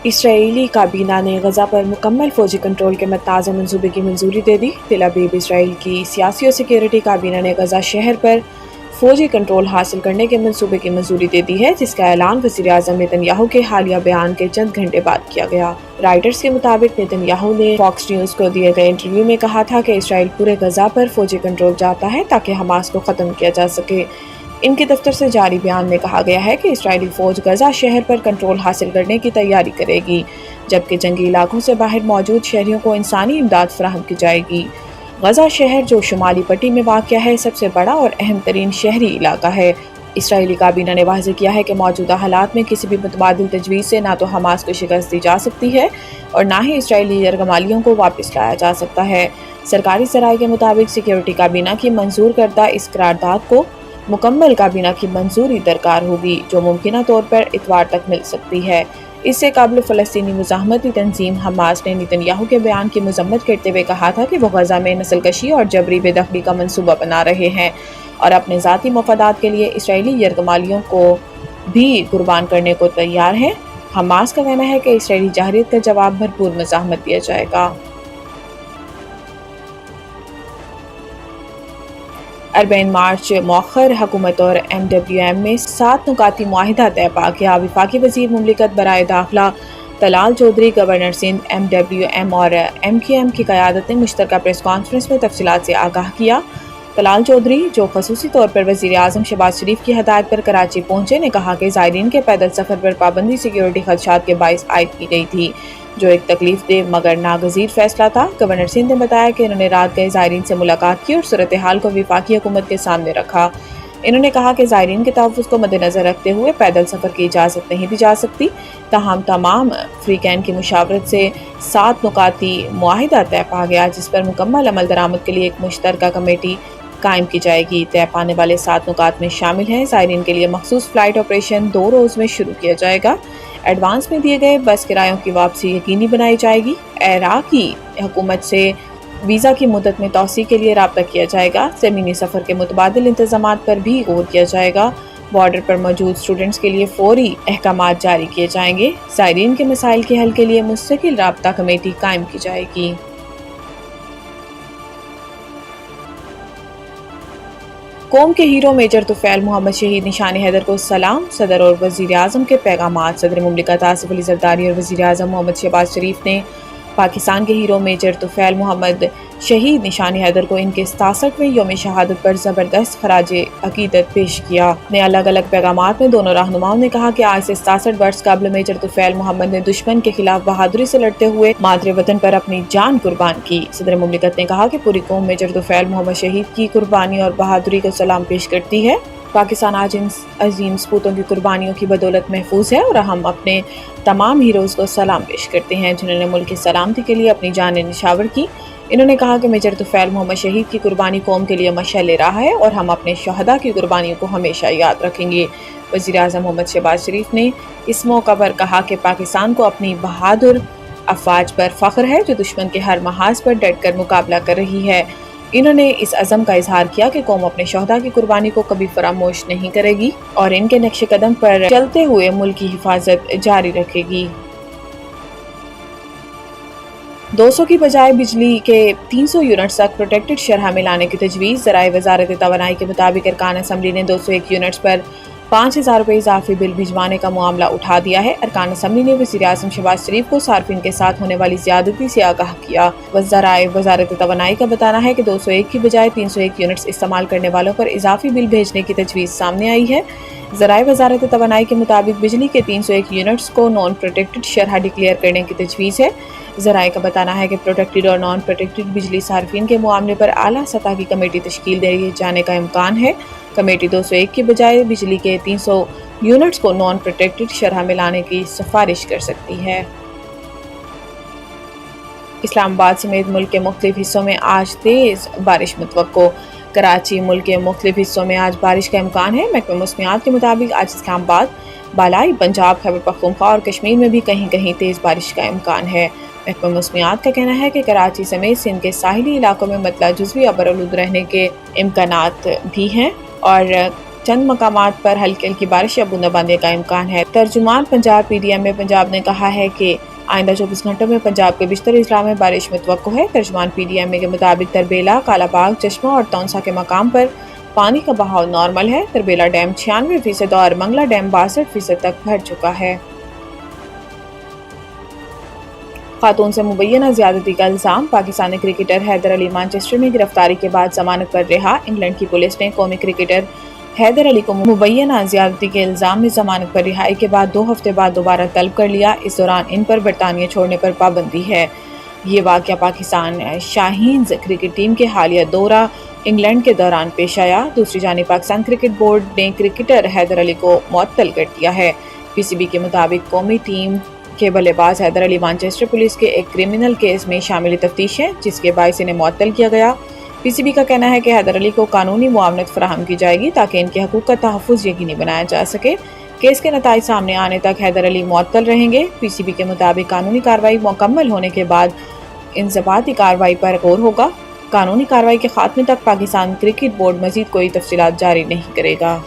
اسرائیلی کابینہ نے غزہ پر مکمل فوجی کنٹرول کے متنازع منصوبے کی منظوری دے دی۔ تل ابیب اسرائیل کی سیاسی و سیکیورٹی کابینہ نے غزہ شہر پر فوجی کنٹرول حاصل کرنے کے منصوبے کی منظوری دے دی ہے، جس کا اعلان وزیر اعظم نتن یاہو کے حالیہ بیان کے چند گھنٹے بعد کیا گیا۔ رائٹرز کے مطابق نتن یاہو نے فاکس نیوز کو دیے گئے انٹرویو میں کہا تھا کہ اسرائیل پورے غزہ پر فوجی کنٹرول چاہتا ہے تاکہ حماس کو ختم کیا جا سکے۔ ان کے دفتر سے جاری بیان میں کہا گیا ہے کہ اسرائیلی فوج غزہ شہر پر کنٹرول حاصل کرنے کی تیاری کرے گی، جبکہ جنگی علاقوں سے باہر موجود شہریوں کو انسانی امداد فراہم کی جائے گی۔ غزہ شہر، جو شمالی پٹی میں واقع ہے، سب سے بڑا اور اہم ترین شہری علاقہ ہے۔ اسرائیلی کابینہ نے واضح کیا ہے کہ موجودہ حالات میں کسی بھی متبادل تجویز سے نہ تو حماس کو شکست دی جا سکتی ہے اور نہ ہی اسرائیلی یرغمالیوں کو واپس لایا جا سکتا ہے۔ سرکاری ذرائع کے مطابق سیکیورٹی کابینہ کی منظور کردہ اس قرارداد کو مکمل کابینہ کی منظوری درکار ہوگی، جو ممکنہ طور پر اتوار تک مل سکتی ہے۔ اس سے قبل فلسطینی مزاحمتی تنظیم حماس نے نتن یاہو کے بیان کی مذمت کرتے ہوئے کہا تھا کہ وہ غزہ میں نسل کشی اور جبری بے دخلی کا منصوبہ بنا رہے ہیں اور اپنے ذاتی مفادات کے لیے اسرائیلی یرغمالیوں کو بھی قربان کرنے کو تیار ہیں۔ حماس کا کہنا ہے کہ اسرائیلی جارحیت کا جواب بھرپور مزاحمت دیا جائے گا۔ 40 مارچ مؤخر حکومت اور MWM میں 7 نکاتی معاہدہ طے پا گیا۔ وفاقی وزیر مملکت برائے داخلہ طلال چودھری، گورنر سندھ، MWM اور MKM کی قیادت نے مشترکہ پریس کانفرنس میں تفصیلات سے آگاہ کیا۔ طلال چودھری، جو خصوصی طور پر وزیر اعظم شہباز شریف کی ہدایت پر کراچی پہنچے، نے کہا کہ زائرین کے پیدل سفر پر پابندی سیکیورٹی خدشات کے باعث عائد کی گئی تھی، جو ایک تکلیف دہ مگر ناگزیر فیصلہ تھا۔ گورنر سندھ نے بتایا کہ انہوں نے رات گئے زائرین سے ملاقات کی اور صورتحال کو وفاقی حکومت کے سامنے رکھا۔ انہوں نے کہا کہ زائرین کے تحفظ کو مد نظر رکھتے ہوئے پیدل سفر کی اجازت نہیں دی جا سکتی، تاہم تمام فریقین کی مشاورت سے 7 نکاتی معاہدہ طے پا گیا، جس پر مکمل عمل درآمد کے لیے ایک مشترکہ کمیٹی قائم کی جائے گی۔ طے پانے والے 7 نکات میں شامل ہیں: زائرین کے لیے مخصوص فلائٹ آپریشن 2 روز میں شروع کیا جائے گا، ایڈوانس میں دیے گئے بس کرایوں کی واپسی یقینی بنائی جائے گی، عراقی حکومت سے ویزا کی مدت میں توسیع کے لیے رابطہ کیا جائے گا، زمینی سفر کے متبادل انتظامات پر بھی غور کیا جائے گا، بارڈر پر موجود اسٹوڈنٹس کے لیے فوری احکامات جاری کیے جائیں گے، زائرین کے مسائل کے حل کے لیے مستقل رابطہ کمیٹی قائم کی جائے گی۔ قوم کے ہیرو میجر طفیل محمد شہید نشان حیدر کو سلام۔ صدر اور وزیر اعظم کے پیغامات۔ صدر مملکت آصف علی زرداری اور وزیر اعظم محمد شہباز شریف نے پاکستان کے ہیرو میجر طفیل محمد شہید نشان حیدر کو ان کے 67ویں یوم شہادت پر زبردست خراج عقیدت پیش کیا۔ اپنے الگ الگ پیغامات میں دونوں رہنماؤں نے کہا کہ آج سے 67 برس قبل میجر طفیل محمد نے دشمن کے خلاف بہادری سے لڑتے ہوئے مادر وطن پر اپنی جان قربان کی۔ صدر مملکت نے کہا کہ پوری قوم میجر طفیل محمد شہید کی قربانی اور بہادری کو سلام پیش کرتی ہے۔ پاکستان آج ان عظیم سپوتوں کی قربانیوں کی بدولت محفوظ ہے اور ہم اپنے تمام ہیروز کو سلام پیش کرتے ہیں، جنہوں نے ملک کی سلامتی کے لیے اپنی جانیں نچھاور کی۔ انہوں نے کہا کہ میجر طفیل محمد شہید کی قربانی قوم کے لیے مشعل راہ ہے اور ہم اپنے شہداء کی قربانیوں کو ہمیشہ یاد رکھیں گے۔ وزیر اعظم محمد شہباز شریف نے اس موقع پر کہا کہ پاکستان کو اپنی بہادر افواج پر فخر ہے، جو دشمن کے ہر محاذ پر ڈٹ کر مقابلہ کر رہی ہے۔ انہوں نے اس عزم کا اظہار کیا کہ قوم اپنے شہداء کی قربانی کو کبھی فراموش نہیں کرے گی اور ان کے نقش قدم پر چلتے ہوئے ملک کی حفاظت جاری رکھے گی۔ 200 کی بجائے بجلی کے 300 یونٹس تک پروٹیکٹڈ شرح میں لانے کی تجویز۔ ذرائع وزارت توانائی کے مطابق ارکان اسمبلی نے 201 یونٹس پر 5,000 روپے اضافی بل بھجوانے کا معاملہ اٹھا دیا ہے۔ ارکان اسمبلی نے وزیر اعظم شہباز شریف کو صارفین کے ساتھ ہونے والی زیادتی سے آگاہ کیا۔ ذرائع وزارت توانائی کا بتانا ہے کہ 201 کی بجائے 301 یونٹس استعمال کرنے والوں پر اضافی بل بھیجنے کی تجویز سامنے آئی ہے۔ ذرائع وزارت توانائی کے مطابق بجلی کے 301 یونٹس کو نان پروٹیکٹڈ شرح ڈکلیئر کرنے کی تجویز ہے۔ ذرائع کا بتانا ہے کہ پروٹیکٹڈ اور نان پروٹیکٹڈ بجلی صارفین کے معاملے پر اعلیٰ سطح کی کمیٹی تشکیل دیے جانے کا امکان ہے۔ کمیٹی 201 کی بجائے بجلی کے 300 یونٹس کو نان پروٹیکٹڈ شرح میں لانے کی سفارش کر سکتی ہے۔ اسلام آباد سمیت ملک کے مختلف حصوں میں آج تیز بارش متوقع۔ کراچی ملک کے مختلف حصوں میں آج بارش کا امکان ہے۔ محکمہ موسمیات کے مطابق آج اسلام آباد، بالائی پنجاب، خیبر پختونخوا اور کشمیر میں بھی کہیں کہیں تیز بارش کا امکان ہے۔ محکمہ موسمیات کا کہنا ہے کہ کراچی سمیت سندھ کے ساحلی علاقوں میں مطلع جزوی ابر آلود رہنے کے امکانات بھی ہیں اور چند مقامات پر ہلکی ہلکی بارش یا بوندہ کا امکان ہے۔ ترجمان پنجاب PDM پنجاب نے کہا ہے کہ آئندہ 24 گھنٹوں میں پنجاب کے بیشتر اضلاع میں بارش متوقع ہے۔ ترجمان PDM کے مطابق تربیلا، کالا باغ، چشمہ اور تونسا کے مقام پر پانی کا بہاؤ نارمل ہے۔ تربیلا ڈیم 96% اور منگلا ڈیم 62% تک بھر چکا ہے۔ خاتون سے مبینہ زیادتی کا الزام، پاکستانی کرکٹر حیدر علی مانچسٹر میں گرفتاری کے بعد ضمانت پر رہا۔ انگلینڈ کی پولیس نے قومی کرکٹر حیدر علی کو مبینہ زیادتی کے الزام میں ضمانت پر رہائی کے بعد 2 ہفتے بعد دوبارہ طلب کر لیا۔ اس دوران ان پر برطانیہ چھوڑنے پر پابندی ہے۔ یہ واقعہ پاکستان شاہینز کرکٹ ٹیم کے حالیہ دورہ انگلینڈ کے دوران پیش آیا۔ دوسری جانب پاکستان کرکٹ بورڈ نے کرکٹر حیدر علی کو معطل کر دیا ہے۔ PCB کے مطابق قومی ٹیم کے بلے باز حیدر علی مانچسٹر پولیس کے ایک کرمنل کیس میں شامل تفتیش ہے، جس کے باعث انہیں معطل کیا گیا۔ PCB کا کہنا ہے کہ حیدر علی کو قانونی معاونت فراہم کی جائے گی تاکہ ان کے حقوق کا تحفظ یقینی بنایا جا سکے۔ کیس کے نتائج سامنے آنے تک حیدر علی معطل رہیں گے۔ PCB کے مطابق قانونی کارروائی مکمل ہونے کے بعد انضباطی کارروائی پر غور ہوگا۔ قانونی کارروائی کے خاتمے تک پاکستان کرکٹ بورڈ مزید کوئی تفصیلات جاری نہیں کرے گا۔